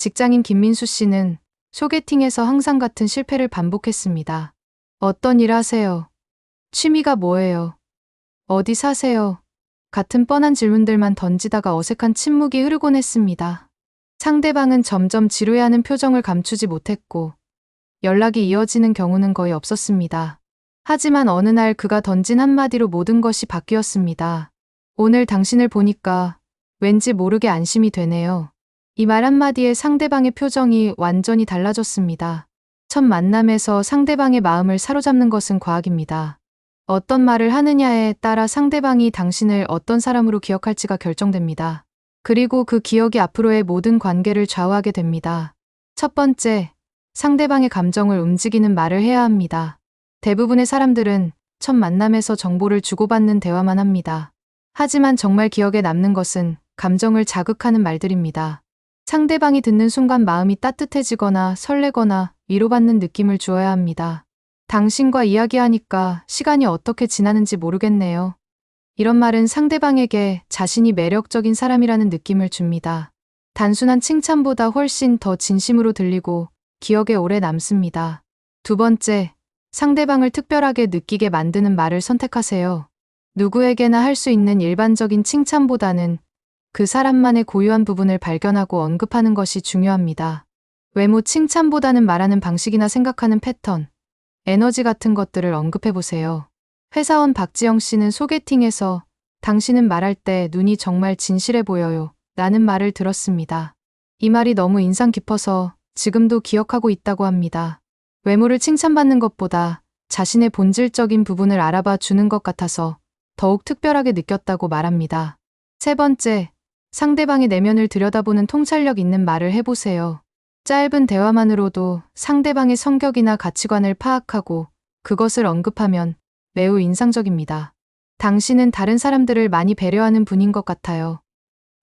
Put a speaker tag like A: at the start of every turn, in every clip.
A: 직장인 김민수 씨는 소개팅에서 항상 같은 실패를 반복했습니다. 어떤 일 하세요? 취미가 뭐예요? 어디 사세요? 같은 뻔한 질문들만 던지다가 어색한 침묵이 흐르곤 했습니다. 상대방은 점점 지루해하는 표정을 감추지 못했고 연락이 이어지는 경우는 거의 없었습니다. 하지만 어느 날 그가 던진 한마디로 모든 것이 바뀌었습니다. 오늘 당신을 보니까 왠지 모르게 안심이 되네요. 이 말 한마디에 상대방의 표정이 완전히 달라졌습니다. 첫 만남에서 상대방의 마음을 사로잡는 것은 과학입니다. 어떤 말을 하느냐에 따라 상대방이 당신을 어떤 사람으로 기억할지가 결정됩니다. 그리고 그 기억이 앞으로의 모든 관계를 좌우하게 됩니다. 첫 번째, 상대방의 감정을 움직이는 말을 해야 합니다. 대부분의 사람들은 첫 만남에서 정보를 주고받는 대화만 합니다. 하지만 정말 기억에 남는 것은 감정을 자극하는 말들입니다. 상대방이 듣는 순간 마음이 따뜻해지거나 설레거나 위로받는 느낌을 주어야 합니다. 당신과 이야기하니까 시간이 어떻게 지나는지 모르겠네요. 이런 말은 상대방에게 자신이 매력적인 사람이라는 느낌을 줍니다. 단순한 칭찬보다 훨씬 더 진심으로 들리고 기억에 오래 남습니다. 두 번째, 상대방을 특별하게 느끼게 만드는 말을 선택하세요. 누구에게나 할 수 있는 일반적인 칭찬보다는 그 사람만의 고유한 부분을 발견하고 언급하는 것이 중요합니다. 외모 칭찬보다는 말하는 방식이나 생각하는 패턴, 에너지 같은 것들을 언급해보세요. 회사원 박지영 씨는 소개팅에서 당신은 말할 때 눈이 정말 진실해 보여요 라는 말을 들었습니다. 이 말이 너무 인상 깊어서 지금도 기억하고 있다고 합니다. 외모를 칭찬받는 것보다 자신의 본질적인 부분을 알아봐 주는 것 같아서 더욱 특별하게 느꼈다고 말합니다. 세 번째, 상대방의 내면을 들여다보는 통찰력 있는 말을 해보세요. 짧은 대화만으로도 상대방의 성격이나 가치관을 파악하고 그것을 언급하면 매우 인상적입니다. 당신은 다른 사람들을 많이 배려하는 분인 것 같아요.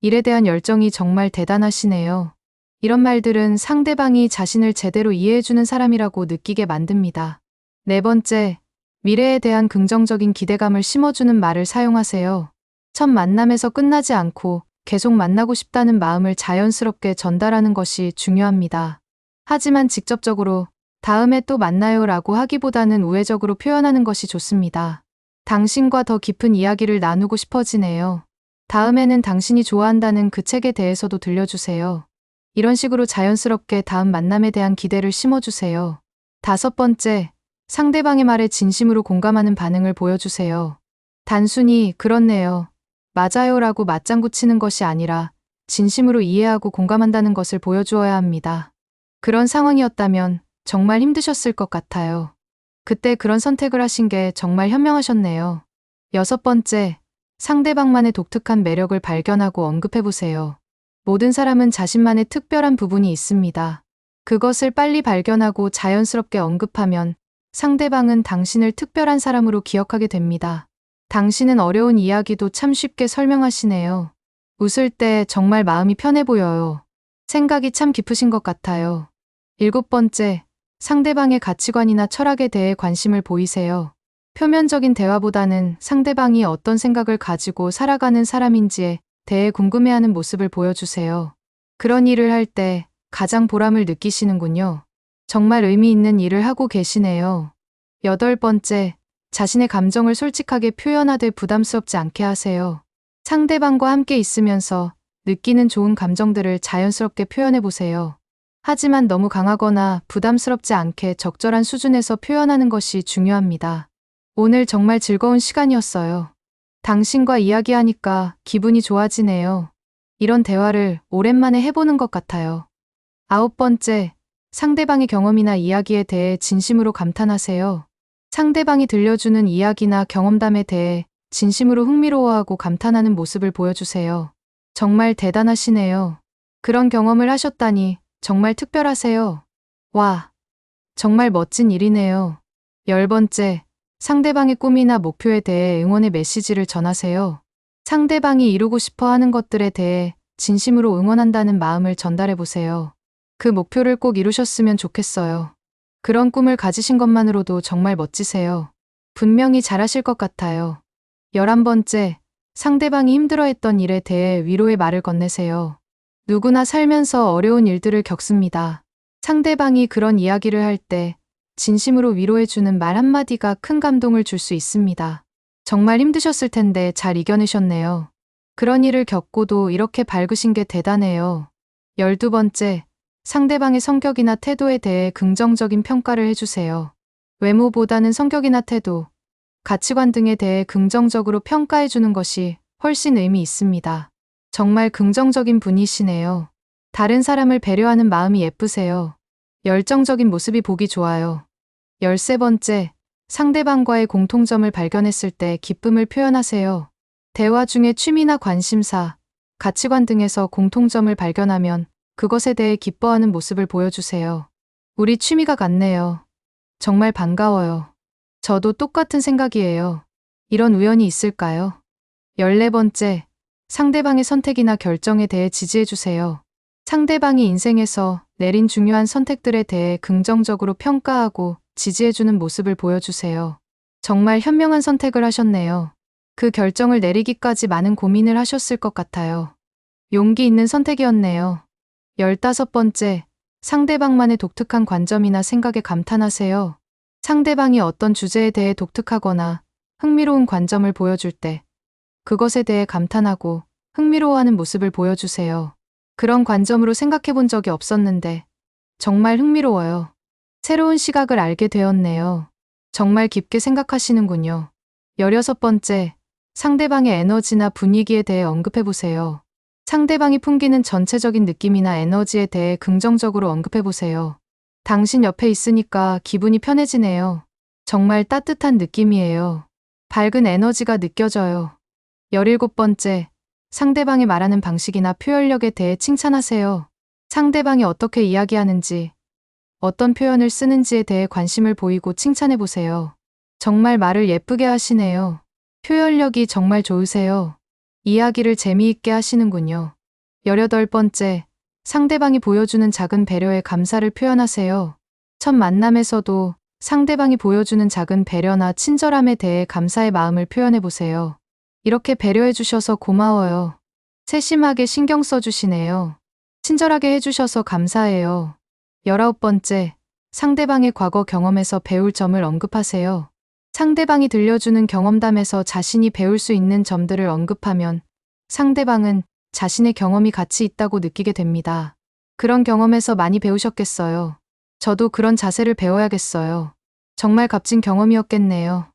A: 일에 대한 열정이 정말 대단하시네요. 이런 말들은 상대방이 자신을 제대로 이해해주는 사람이라고 느끼게 만듭니다. 네 번째, 미래에 대한 긍정적인 기대감을 심어주는 말을 사용하세요. 첫 만남에서 끝나지 않고 계속 만나고 싶다는 마음을 자연스럽게 전달하는 것이 중요합니다. 하지만 직접적으로 다음에 또 만나요 라고 하기보다는 우회적으로 표현하는 것이 좋습니다. 당신과 더 깊은 이야기를 나누고 싶어지네요. 다음에는 당신이 좋아한다는 그 책에 대해서도 들려주세요. 이런 식으로 자연스럽게 다음 만남에 대한 기대를 심어주세요. 다섯 번째, 상대방의 말에 진심으로 공감하는 반응을 보여주세요. 단순히 그렇네요, 맞아요 라고 맞장구 치는 것이 아니라 진심으로 이해하고 공감한다는 것을 보여주어야 합니다. 그런 상황이었다면 정말 힘드셨을 것 같아요. 그때 그런 선택을 하신 게 정말 현명하셨네요. 여섯 번째, 상대방만의 독특한 매력을 발견하고 언급해보세요. 모든 사람은 자신만의 특별한 부분이 있습니다. 그것을 빨리 발견하고 자연스럽게 언급하면 상대방은 당신을 특별한 사람으로 기억하게 됩니다. 당신은 어려운 이야기도 참 쉽게 설명하시네요. 웃을 때 정말 마음이 편해 보여요. 생각이 참 깊으신 것 같아요. 일곱 번째, 상대방의 가치관이나 철학에 대해 관심을 보이세요. 표면적인 대화보다는 상대방이 어떤 생각을 가지고 살아가는 사람인지에 대해 궁금해하는 모습을 보여주세요. 그런 일을 할 때 가장 보람을 느끼시는군요. 정말 의미 있는 일을 하고 계시네요. 여덟 번째, 자신의 감정을 솔직하게 표현하되 부담스럽지 않게 하세요. 상대방과 함께 있으면서 느끼는 좋은 감정들을 자연스럽게 표현해보세요. 하지만 너무 강하거나 부담스럽지 않게 적절한 수준에서 표현하는 것이 중요합니다. 오늘 정말 즐거운 시간이었어요. 당신과 이야기하니까 기분이 좋아지네요. 이런 대화를 오랜만에 해보는 것 같아요. 아홉 번째, 상대방의 경험이나 이야기에 대해 진심으로 감탄하세요. 상대방이 들려주는 이야기나 경험담에 대해 진심으로 흥미로워하고 감탄하는 모습을 보여주세요. 정말 대단하시네요. 그런 경험을 하셨다니 정말 특별하세요. 와, 정말 멋진 일이네요. 열 번째, 상대방의 꿈이나 목표에 대해 응원의 메시지를 전하세요. 상대방이 이루고 싶어 하는 것들에 대해 진심으로 응원한다는 마음을 전달해보세요. 그 목표를 꼭 이루셨으면 좋겠어요. 그런 꿈을 가지신 것만으로도 정말 멋지세요. 분명히 잘하실 것 같아요. 11번째, 상대방이 힘들어했던 일에 대해 위로의 말을 건네세요. 누구나 살면서 어려운 일들을 겪습니다. 상대방이 그런 이야기를 할 때 진심으로 위로해주는 말 한마디가 큰 감동을 줄 수 있습니다. 정말 힘드셨을 텐데 잘 이겨내셨네요. 그런 일을 겪고도 이렇게 밝으신 게 대단해요. 12번째, 상대방의 성격이나 태도에 대해 긍정적인 평가를 해주세요. 외모보다는 성격이나 태도, 가치관 등에 대해 긍정적으로 평가해주는 것이 훨씬 의미 있습니다. 정말 긍정적인 분이시네요. 다른 사람을 배려하는 마음이 예쁘세요. 열정적인 모습이 보기 좋아요. 13번째, 상대방과의 공통점을 발견했을 때 기쁨을 표현하세요. 대화 중에 취미나 관심사, 가치관 등에서 공통점을 발견하면 그것에 대해 기뻐하는 모습을 보여주세요. 우리 취미가 같네요. 정말 반가워요. 저도 똑같은 생각이에요. 이런 우연이 있을까요? 14번째, 상대방의 선택이나 결정에 대해 지지해주세요. 상대방이 인생에서 내린 중요한 선택들에 대해 긍정적으로 평가하고 지지해주는 모습을 보여주세요. 정말 현명한 선택을 하셨네요. 그 결정을 내리기까지 많은 고민을 하셨을 것 같아요. 용기 있는 선택이었네요. 15번째, 상대방만의 독특한 관점이나 생각에 감탄하세요. 상대방이 어떤 주제에 대해 독특하거나 흥미로운 관점을 보여줄 때 그것에 대해 감탄하고 흥미로워하는 모습을 보여주세요. 그런 관점으로 생각해 본 적이 없었는데 정말 흥미로워요. 새로운 시각을 알게 되었네요. 정말 깊게 생각하시는군요. 16번째, 상대방의 에너지나 분위기에 대해 언급해 보세요. 상대방이 풍기는 전체적인 느낌이나 에너지에 대해 긍정적으로 언급해 보세요. 당신 옆에 있으니까 기분이 편해지네요. 정말 따뜻한 느낌이에요. 밝은 에너지가 느껴져요. 17번째, 상대방이 말하는 방식이나 표현력에 대해 칭찬하세요. 상대방이 어떻게 이야기하는지, 어떤 표현을 쓰는지에 대해 관심을 보이고 칭찬해 보세요. 정말 말을 예쁘게 하시네요. 표현력이 정말 좋으세요. 이야기를 재미있게 하시는군요. 18번째, 상대방이 보여주는 작은 배려에 감사를 표현하세요. 첫 만남에서도 상대방이 보여주는 작은 배려나 친절함에 대해 감사의 마음을 표현해 보세요. 이렇게 배려해 주셔서 고마워요. 세심하게 신경 써주시네요. 친절하게 해주셔서 감사해요. 19번째, 상대방의 과거 경험에서 배울 점을 언급하세요. 상대방이 들려주는 경험담에서 자신이 배울 수 있는 점들을 언급하면 상대방은 자신의 경험이 가치 있다고 느끼게 됩니다. 그런 경험에서 많이 배우셨겠어요. 저도 그런 자세를 배워야겠어요. 정말 값진 경험이었겠네요.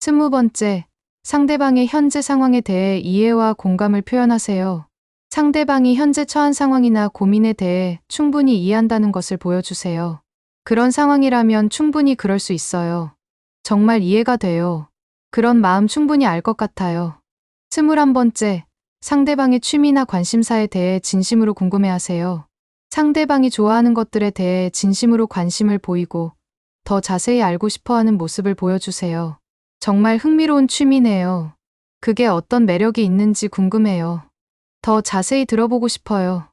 A: 20번째, 상대방의 현재 상황에 대해 이해와 공감을 표현하세요. 상대방이 현재 처한 상황이나 고민에 대해 충분히 이해한다는 것을 보여주세요. 그런 상황이라면 충분히 그럴 수 있어요. 정말 이해가 돼요. 그런 마음 충분히 알 것 같아요. 21번째, 상대방의 취미나 관심사에 대해 진심으로 궁금해하세요. 상대방이 좋아하는 것들에 대해 진심으로 관심을 보이고 더 자세히 알고 싶어하는 모습을 보여주세요. 정말 흥미로운 취미네요. 그게 어떤 매력이 있는지 궁금해요. 더 자세히 들어보고 싶어요.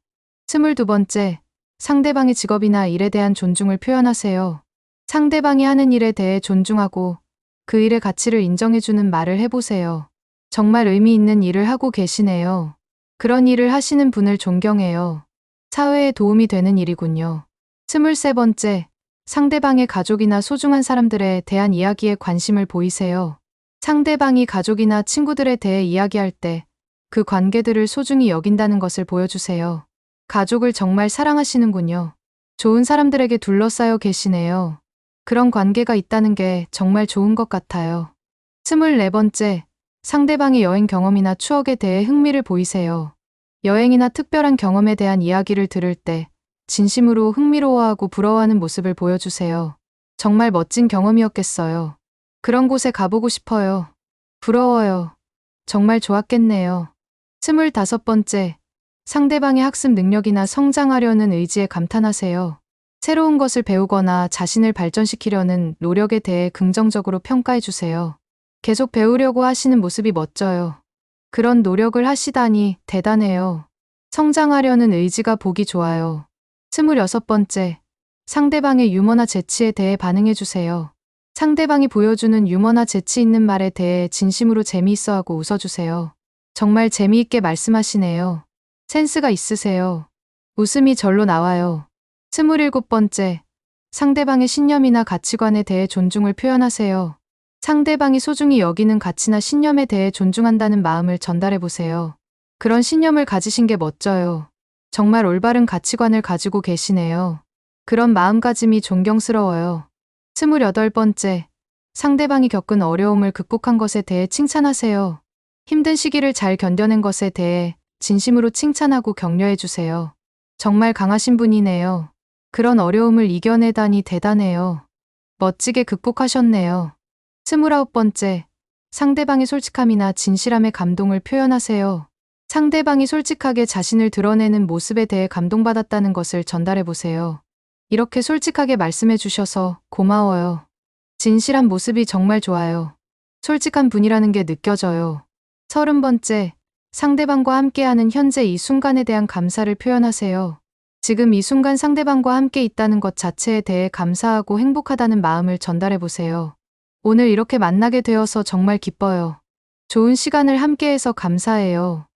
A: 22번째, 상대방의 직업이나 일에 대한 존중을 표현하세요. 상대방이 하는 일에 대해 존중하고 그 일의 가치를 인정해주는 말을 해보세요. 정말 의미 있는 일을 하고 계시네요. 그런 일을 하시는 분을 존경해요. 사회에 도움이 되는 일이군요. 23번째, 상대방의 가족이나 소중한 사람들에 대한 이야기에 관심을 보이세요. 상대방이 가족이나 친구들에 대해 이야기할 때 그 관계들을 소중히 여긴다는 것을 보여주세요. 가족을 정말 사랑하시는군요. 좋은 사람들에게 둘러싸여 계시네요. 그런 관계가 있다는 게 정말 좋은 것 같아요. 24번째, 상대방의 여행 경험이나 추억에 대해 흥미를 보이세요. 여행이나 특별한 경험에 대한 이야기를 들을 때 진심으로 흥미로워하고 부러워하는 모습을 보여주세요. 정말 멋진 경험이었겠어요. 그런 곳에 가보고 싶어요. 부러워요. 정말 좋았겠네요. 25번째, 상대방의 학습 능력이나 성장하려는 의지에 감탄하세요. 새로운 것을 배우거나 자신을 발전시키려는 노력에 대해 긍정적으로 평가해 주세요. 계속 배우려고 하시는 모습이 멋져요. 그런 노력을 하시다니 대단해요. 성장하려는 의지가 보기 좋아요. 26번째, 상대방의 유머나 재치에 대해 반응해 주세요. 상대방이 보여주는 유머나 재치 있는 말에 대해 진심으로 재미있어하고 웃어주세요. 정말 재미있게 말씀하시네요. 센스가 있으세요. 웃음이 절로 나와요. 27번째, 상대방의 신념이나 가치관에 대해 존중을 표현하세요. 상대방이 소중히 여기는 가치나 신념에 대해 존중한다는 마음을 전달해 보세요. 그런 신념을 가지신 게 멋져요. 정말 올바른 가치관을 가지고 계시네요. 그런 마음가짐이 존경스러워요. 28번째, 상대방이 겪은 어려움을 극복한 것에 대해 칭찬하세요. 힘든 시기를 잘 견뎌낸 것에 대해 진심으로 칭찬하고 격려해 주세요. 정말 강하신 분이네요. 그런 어려움을 이겨내다니 대단해요. 멋지게 극복하셨네요. 29번째, 상대방의 솔직함이나 진실함에 감동을 표현하세요. 상대방이 솔직하게 자신을 드러내는 모습에 대해 감동받았다는 것을 전달해 보세요. 이렇게 솔직하게 말씀해 주셔서 고마워요. 진실한 모습이 정말 좋아요. 솔직한 분이라는 게 느껴져요. 30번째, 상대방과 함께하는 현재 이 순간에 대한 감사를 표현하세요. 지금 이 순간 상대방과 함께 있다는 것 자체에 대해 감사하고 행복하다는 마음을 전달해 보세요. 오늘 이렇게 만나게 되어서 정말 기뻐요. 좋은 시간을 함께해서 감사해요.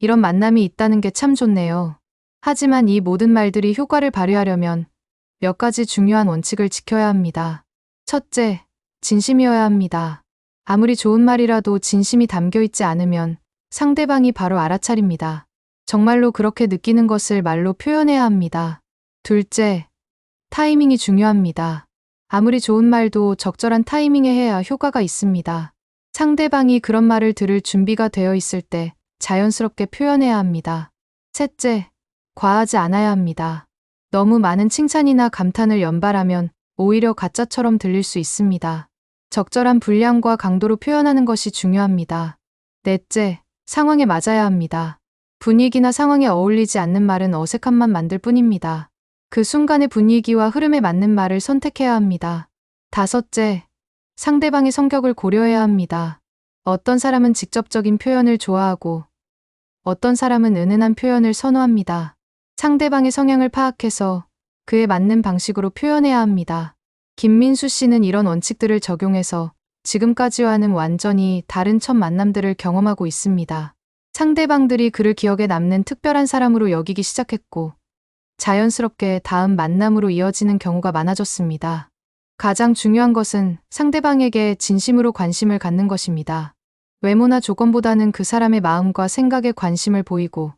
A: 이런 만남이 있다는 게 참 좋네요. 하지만 이 모든 말들이 효과를 발휘하려면 몇 가지 중요한 원칙을 지켜야 합니다. 첫째, 진심이어야 합니다. 아무리 좋은 말이라도 진심이 담겨 있지 않으면 상대방이 바로 알아차립니다. 정말로 그렇게 느끼는 것을 말로 표현해야 합니다. 둘째, 타이밍이 중요합니다. 아무리 좋은 말도 적절한 타이밍에 해야 효과가 있습니다. 상대방이 그런 말을 들을 준비가 되어 있을 때 자연스럽게 표현해야 합니다. 셋째, 과하지 않아야 합니다. 너무 많은 칭찬이나 감탄을 연발하면 오히려 가짜처럼 들릴 수 있습니다. 적절한 분량과 강도로 표현하는 것이 중요합니다. 넷째, 상황에 맞아야 합니다. 분위기나 상황에 어울리지 않는 말은 어색함만 만들 뿐입니다. 그 순간의 분위기와 흐름에 맞는 말을 선택해야 합니다. 다섯째, 상대방의 성격을 고려해야 합니다. 어떤 사람은 직접적인 표현을 좋아하고 어떤 사람은 은은한 표현을 선호합니다. 상대방의 성향을 파악해서 그에 맞는 방식으로 표현해야 합니다. 김민수 씨는 이런 원칙들을 적용해서 지금까지와는 완전히 다른 첫 만남들을 경험하고 있습니다. 상대방들이 그를 기억에 남는 특별한 사람으로 여기기 시작했고 자연스럽게 다음 만남으로 이어지는 경우가 많아졌습니다. 가장 중요한 것은 상대방에게 진심으로 관심을 갖는 것입니다. 외모나 조건보다는 그 사람의 마음과 생각에 관심을 보이고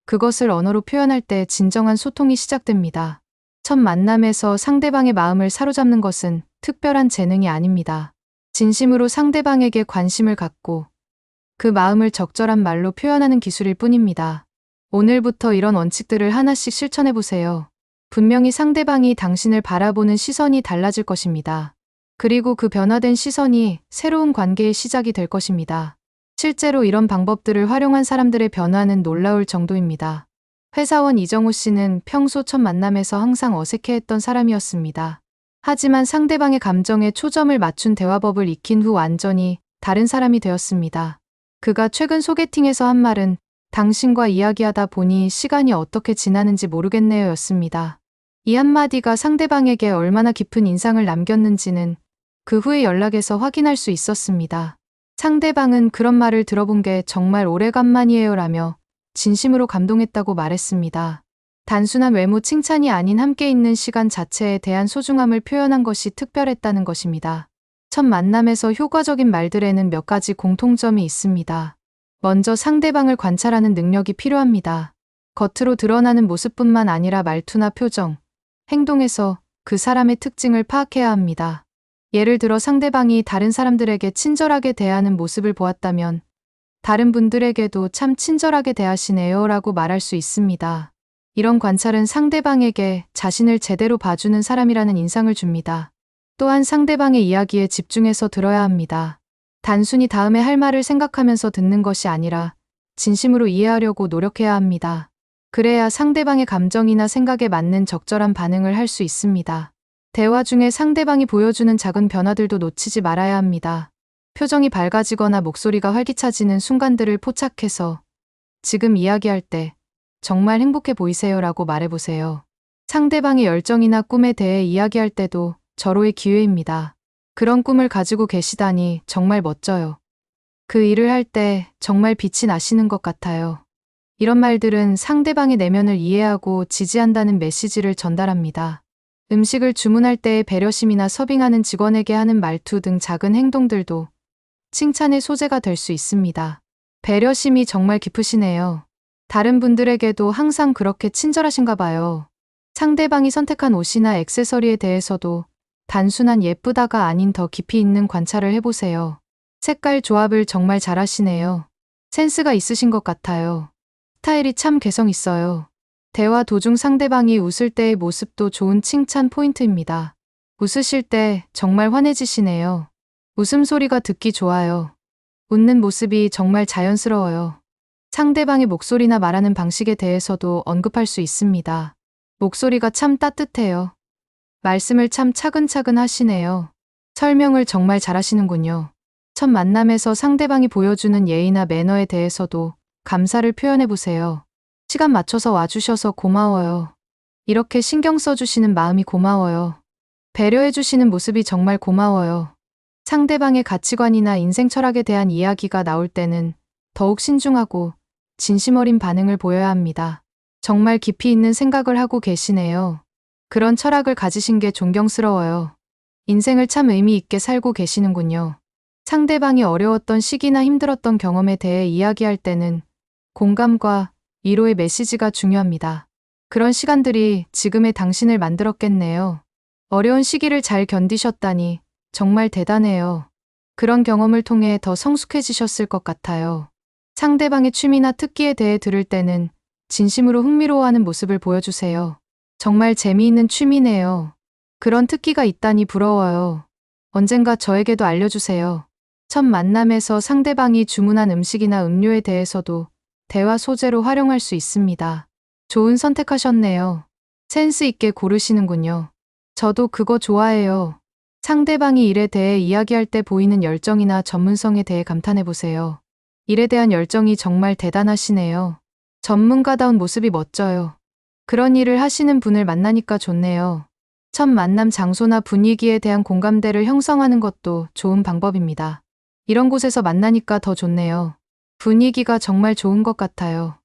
A: 그것을 언어로 표현할 때 진정한 소통이 시작됩니다. 첫 만남에서 상대방의 마음을 사로잡는 것은 특별한 재능이 아닙니다. 진심으로 상대방에게 관심을 갖고 그 마음을 적절한 말로 표현하는 기술일 뿐입니다. 오늘부터 이런 원칙들을 하나씩 실천해 보세요. 분명히 상대방이 당신을 바라보는 시선이 달라질 것입니다. 그리고 그 변화된 시선이 새로운 관계의 시작이 될 것입니다. 실제로 이런 방법들을 활용한 사람들의 변화는 놀라울 정도입니다. 회사원 이정호 씨는 평소 첫 만남에서 항상 어색해했던 사람이었습니다. 하지만 상대방의 감정에 초점을 맞춘 대화법을 익힌 후 완전히 다른 사람이 되었습니다. 그가 최근 소개팅에서 한 말은 당신과 이야기하다 보니 시간이 어떻게 지나는지 모르겠네요 였습니다. 이 한마디가 상대방에게 얼마나 깊은 인상을 남겼는지는 그 후의 연락에서 확인할 수 있었습니다. 상대방은 그런 말을 들어본 게 정말 오래간만이에요 라며 진심으로 감동했다고 말했습니다. 단순한 외모 칭찬이 아닌 함께 있는 시간 자체에 대한 소중함을 표현한 것이 특별했다는 것입니다. 첫 만남에서 효과적인 말들에는 몇 가지 공통점이 있습니다. 먼저 상대방을 관찰하는 능력이 필요합니다. 겉으로 드러나는 모습뿐만 아니라 말투나 표정, 행동에서 그 사람의 특징을 파악해야 합니다. 예를 들어 상대방이 다른 사람들에게 친절하게 대하는 모습을 보았다면 다른 분들에게도 참 친절하게 대하시네요 라고 말할 수 있습니다. 이런 관찰은 상대방에게 자신을 제대로 봐주는 사람이라는 인상을 줍니다. 또한 상대방의 이야기에 집중해서 들어야 합니다. 단순히 다음에 할 말을 생각하면서 듣는 것이 아니라 진심으로 이해하려고 노력해야 합니다. 그래야 상대방의 감정이나 생각에 맞는 적절한 반응을 할 수 있습니다. 대화 중에 상대방이 보여주는 작은 변화들도 놓치지 말아야 합니다. 표정이 밝아지거나 목소리가 활기차지는 순간들을 포착해서 지금 이야기할 때 정말 행복해 보이세요 라고 말해보세요. 상대방의 열정이나 꿈에 대해 이야기할 때도 절호의 기회입니다. 그런 꿈을 가지고 계시다니 정말 멋져요. 그 일을 할 때 정말 빛이 나시는 것 같아요. 이런 말들은 상대방의 내면을 이해하고 지지한다는 메시지를 전달합니다. 음식을 주문할 때의 배려심이나 서빙하는 직원에게 하는 말투 등 작은 행동들도 칭찬의 소재가 될 수 있습니다. 배려심이 정말 깊으시네요. 다른 분들에게도 항상 그렇게 친절하신가 봐요. 상대방이 선택한 옷이나 액세서리에 대해서도 단순한 예쁘다가 아닌 더 깊이 있는 관찰을 해보세요. 색깔 조합을 정말 잘하시네요. 센스가 있으신 것 같아요. 스타일이 참 개성 있어요. 대화 도중 상대방이 웃을 때의 모습도 좋은 칭찬 포인트입니다. 웃으실 때 정말 환해지시네요. 웃음소리가 듣기 좋아요. 웃는 모습이 정말 자연스러워요. 상대방의 목소리나 말하는 방식에 대해서도 언급할 수 있습니다. 목소리가 참 따뜻해요. 말씀을 참 차근차근 하시네요. 설명을 정말 잘하시는군요. 첫 만남에서 상대방이 보여주는 예의나 매너에 대해서도 감사를 표현해보세요. 시간 맞춰서 와주셔서 고마워요. 이렇게 신경 써주시는 마음이 고마워요. 배려해주시는 모습이 정말 고마워요. 상대방의 가치관이나 인생 철학에 대한 이야기가 나올 때는 더욱 신중하고 진심 어린 반응을 보여야 합니다. 정말 깊이 있는 생각을 하고 계시네요. 그런 철학을 가지신 게 존경스러워요. 인생을 참 의미 있게 살고 계시는군요. 상대방이 어려웠던 시기나 힘들었던 경험에 대해 이야기할 때는 공감과 위로의 메시지가 중요합니다. 그런 시간들이 지금의 당신을 만들었겠네요. 어려운 시기를 잘 견디셨다니 정말 대단해요. 그런 경험을 통해 더 성숙해지셨을 것 같아요. 상대방의 취미나 특기에 대해 들을 때는 진심으로 흥미로워하는 모습을 보여주세요. 정말 재미있는 취미네요. 그런 특기가 있다니 부러워요. 언젠가 저에게도 알려주세요. 첫 만남에서 상대방이 주문한 음식이나 음료에 대해서도 대화 소재로 활용할 수 있습니다. 좋은 선택하셨네요. 센스 있게 고르시는군요. 저도 그거 좋아해요. 상대방이 일에 대해 이야기할 때 보이는 열정이나 전문성에 대해 감탄해보세요. 일에 대한 열정이 정말 대단하시네요. 전문가다운 모습이 멋져요. 그런 일을 하시는 분을 만나니까 좋네요. 첫 만남 장소나 분위기에 대한 공감대를 형성하는 것도 좋은 방법입니다. 이런 곳에서 만나니까 더 좋네요. 분위기가 정말 좋은 것 같아요.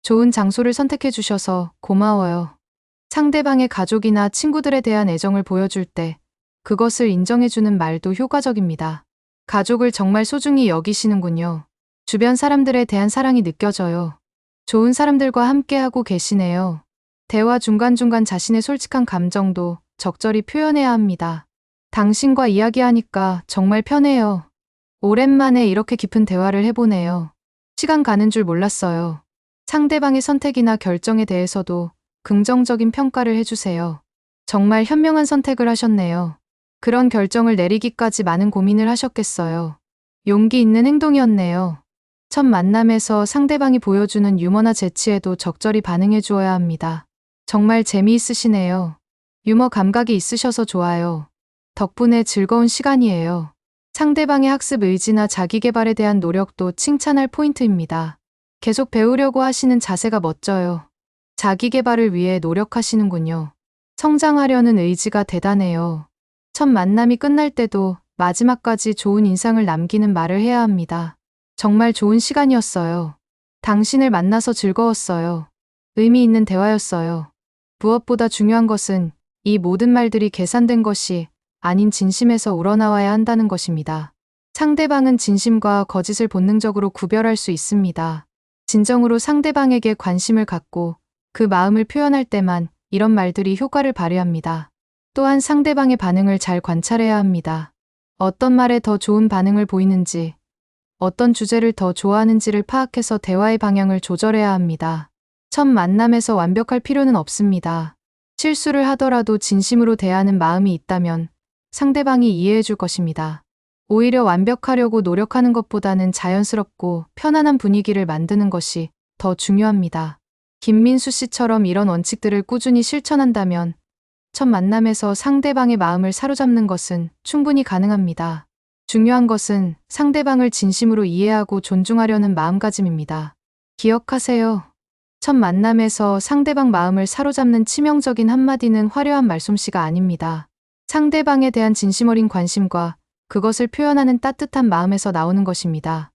A: 좋은 장소를 선택해 주셔서 고마워요. 상대방의 가족이나 친구들에 대한 애정을 보여줄 때 그것을 인정해주는 말도 효과적입니다. 가족을 정말 소중히 여기시는군요. 주변 사람들에 대한 사랑이 느껴져요. 좋은 사람들과 함께하고 계시네요. 대화 중간중간 자신의 솔직한 감정도 적절히 표현해야 합니다. 당신과 이야기하니까 정말 편해요. 오랜만에 이렇게 깊은 대화를 해보네요. 시간 가는 줄 몰랐어요. 상대방의 선택이나 결정에 대해서도 긍정적인 평가를 해주세요. 정말 현명한 선택을 하셨네요. 그런 결정을 내리기까지 많은 고민을 하셨겠어요. 용기 있는 행동이었네요. 첫 만남에서 상대방이 보여주는 유머나 재치에도 적절히 반응해 주어야 합니다. 정말 재미있으시네요. 유머 감각이 있으셔서 좋아요. 덕분에 즐거운 시간이에요. 상대방의 학습 의지나 자기 개발에 대한 노력도 칭찬할 포인트입니다. 계속 배우려고 하시는 자세가 멋져요. 자기 개발을 위해 노력하시는군요. 성장하려는 의지가 대단해요. 첫 만남이 끝날 때도 마지막까지 좋은 인상을 남기는 말을 해야 합니다. 정말 좋은 시간이었어요. 당신을 만나서 즐거웠어요. 의미 있는 대화였어요. 무엇보다 중요한 것은 이 모든 말들이 계산된 것이 아닌 진심에서 우러나와야 한다는 것입니다. 상대방은 진심과 거짓을 본능적으로 구별할 수 있습니다. 진정으로 상대방에게 관심을 갖고 그 마음을 표현할 때만 이런 말들이 효과를 발휘합니다. 또한 상대방의 반응을 잘 관찰해야 합니다. 어떤 말에 더 좋은 반응을 보이는지, 어떤 주제를 더 좋아하는지를 파악해서 대화의 방향을 조절해야 합니다. 첫 만남에서 완벽할 필요는 없습니다. 실수를 하더라도 진심으로 대하는 마음이 있다면 상대방이 이해해 줄 것입니다. 오히려 완벽하려고 노력하는 것보다는 자연스럽고 편안한 분위기를 만드는 것이 더 중요합니다. 김민수 씨처럼 이런 원칙들을 꾸준히 실천한다면 첫 만남에서 상대방의 마음을 사로잡는 것은 충분히 가능합니다. 중요한 것은 상대방을 진심으로 이해하고 존중하려는 마음가짐입니다. 기억하세요. 첫 만남에서 상대방 마음을 사로잡는 치명적인 한마디는 화려한 말솜씨가 아닙니다. 상대방에 대한 진심 어린 관심과 그것을 표현하는 따뜻한 마음에서 나오는 것입니다.